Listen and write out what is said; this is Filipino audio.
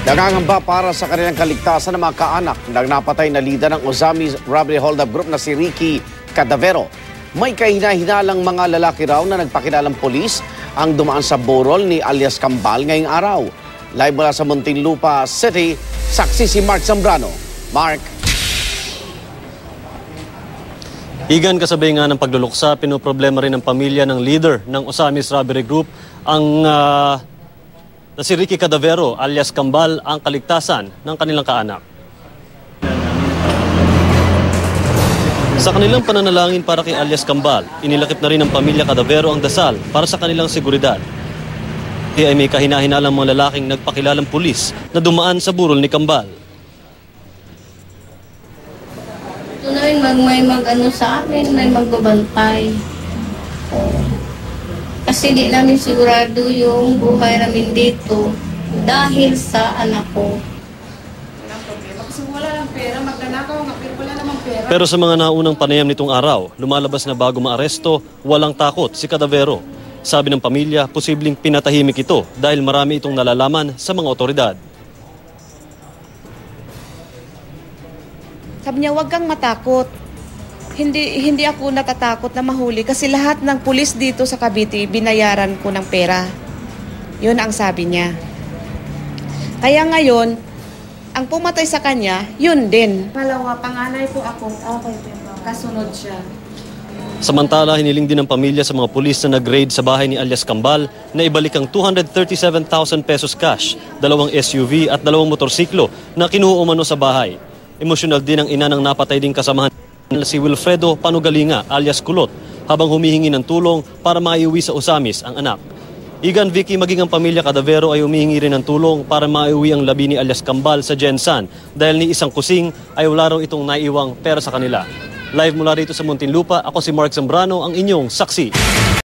Nangangamba para sa kanilang kaligtasan ng mga kaanak ng napatay na lider ng Ozamis Robbery Hold-Up Group na si Ricky Cadavero. May kahina-hinalang mga lalaki raw na nagpakilalang polis ang dumaan sa burol ni alias Kambal ngayong araw. Live mula sa Muntinlupa City, saksi si Mark Zambrano. Mark. Igan, kasabay nga ng pagluluksa, pinoproblema rin ng pamilya ng leader ng Ozamis Robbery Group na si Ricky Cadavero alias Kambal ang kaligtasan ng kanilang kaanak. Sa kanilang pananalangin para kay alias Kambal, inilakip na rin ng pamilya Cadavero ang dasal para sa kanilang seguridad. Ay may kahina-hinalang mga lalaking nagpakilalang pulis na dumaan sa burol ni Kambal. Ito na rin may mag-ano sa amin, may magbabantay. Kasi di namin sigurado yung buhay namin dito dahil sa anak ko. Walang problema kasi wala lang pera, magnanakaw nga pero wala namang pera. Pero sa mga naunang panayam nitong araw, lumalabas na bago maaresto, walang takot si Cadavero. Sabi ng pamilya, posibleng pinatahimik ito dahil marami itong nalalaman sa mga otoridad. Sabi niya, huwag kang matakot. Hindi ako natatakot na mahuli kasi lahat ng pulis dito sa Cavite binayaran ko ng pera. Yun ang sabi niya. Kaya ngayon, ang pumatay sa kanya, yun din. Pangalawa, panganay po ako. Okay, kasunod siya. Samantala, hiniling din ng pamilya sa mga pulis na nag-raid sa bahay ni alias Kambal na ibalik ang 237,000 pesos cash, 2 SUV at 2 motorsiklo na kinuha umano sa bahay. Emosyonal din ang ina ng napatay ding kasamahan na si Wilfredo Panugalinga alias Kulot habang humihingi ng tulong para maiuwi sa Ozamis ang anak. Igan, Vicky, maging ang pamilya Cadavero ay humihingi rin ng tulong para maiuwi ang labi ni alias Kambal sa Jensan dahil ni isang kusing ay wala raw itong naiiwang pera sa kanila. Live mula rito sa Muntinlupa, ako si Mark Zambrano, ang inyong saksi.